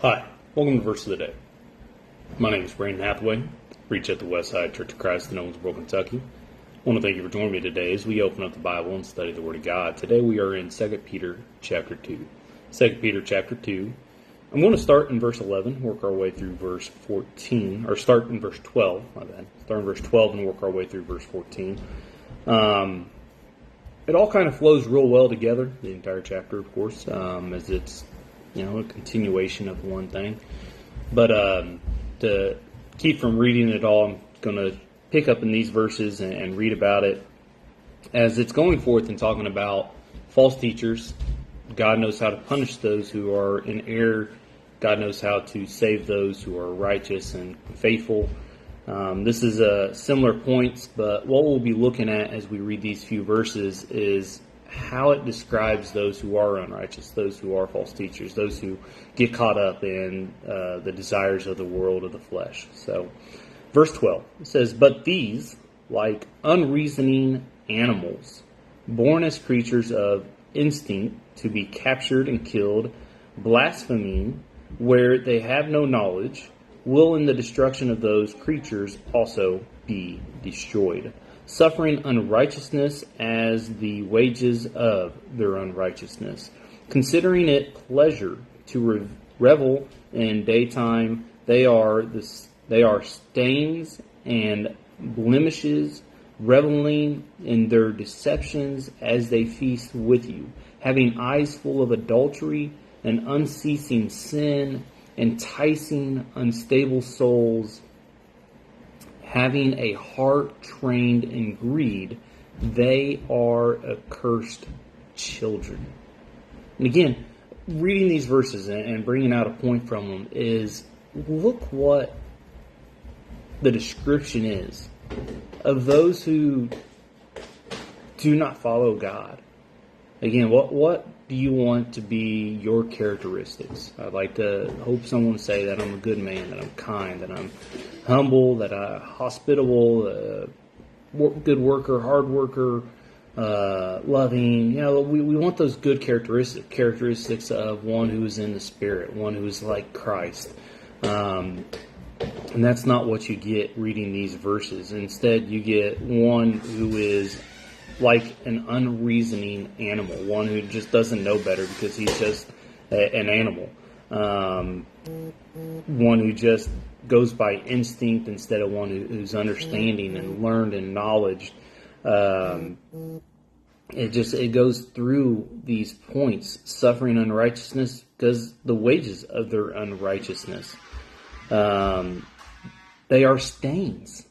Hi, welcome to Verse of the Day. My name is Brandon Hathaway, preach at the Westside Church of Christ in Owensboro, Kentucky. I want to thank you for joining me today as we open up the Bible and study the Word of God. Today we are in 2 Peter chapter 2. 2 Peter chapter 2. I'm going to start in verse 11, work our way through verse 14, or start in verse 12, my bad. Start in verse 12 and work our way through verse 14. It all kind of flows real well together, the entire chapter, of course, as it's a continuation of one thing. But to keep from reading it all, I'm going to pick up in these verses and read about it as it's going forth and talking about false teachers. God knows how to punish those who are in error. God knows how to save those who are righteous and faithful. This is similar points, but what we'll be looking at as we read these few verses is how it describes those who are unrighteous, those who are false teachers, those who get caught up in the desires of the world of the flesh. So, verse 12, it says, "But these, like unreasoning animals, born as creatures of instinct to be captured and killed, blaspheming where they have no knowledge, will in the destruction of those creatures also be destroyed, suffering unrighteousness as the wages of their unrighteousness, considering it pleasure to revel in daytime. They are stains and blemishes, reveling in their deceptions as they feast with you, having eyes full of adultery and unceasing sin, enticing unstable souls, having a heart trained in greed. They are accursed children." And again, reading these verses and bringing out a point from them is, look what the description is of those who do not follow God. Again, what do you want to be your characteristics? I'd like to hope someone say that I'm a good man, that I'm kind, that I'm humble, that I'm hospitable, good worker, hard worker, loving. We want those good characteristics of one who is in the Spirit, one who is like Christ. And that's not what you get reading these verses. Instead, you get one who is like an unreasoning animal, one who just doesn't know better because he's just an animal, one who just goes by instinct instead of one who's understanding and learned and knowledge. It goes through these points, suffering unrighteousness because the wages of their unrighteousness. They are stains.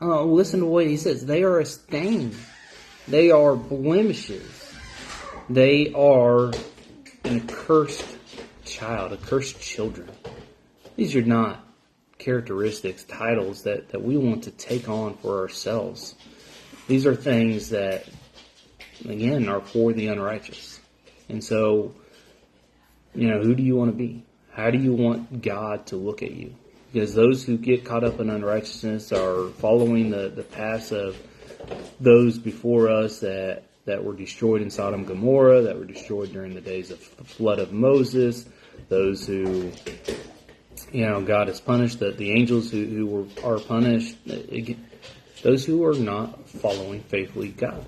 Listen to what he says. They are a stain. They are blemishes. They are an accursed child, accursed children. These are not characteristics, titles that we want to take on for ourselves. These are things that, again, are for the unrighteous. And so, who do you want to be? How do you want God to look at you? Because those who get caught up in unrighteousness are following the paths of those before us that were destroyed in Sodom and Gomorrah, that were destroyed during the days of the flood of Moses, those who, God has punished, the angels who are punished, those who are not following faithfully God.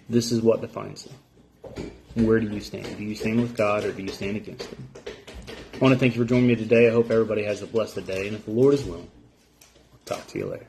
This is what defines them. Where do you stand? Do you stand with God or do you stand against Him? I want to thank you for joining me today. I hope everybody has a blessed day, and if the Lord is willing, I'll talk to you later.